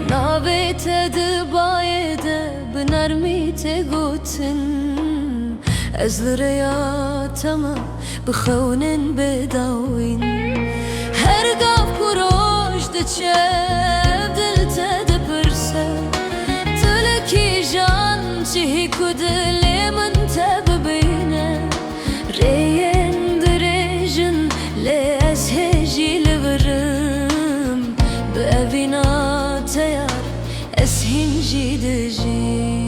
نابت دبایده بنرمیت گوتن از لریاتما بخونن بداوین هر گاف پروش دچه دلت دپرسه تلکی جان چه کدل من تببینه رین درجن لاس هجی لبرم بأبينا تيار اسهن جيد جيم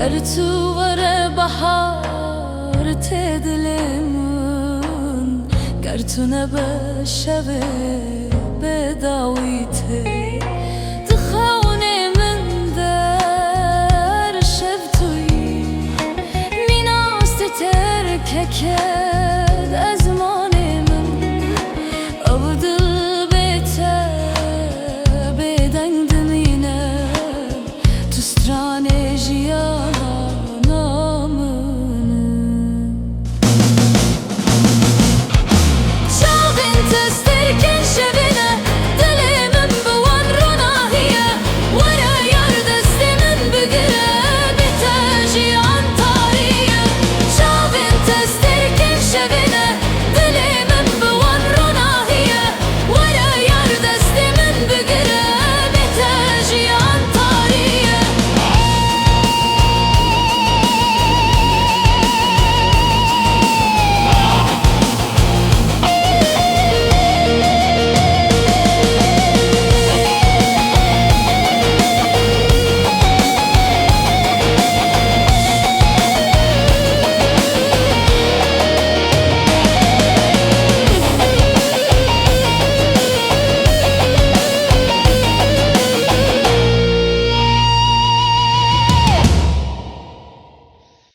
گر تو ور بهار تدلمون گر تو نبه شب بداویته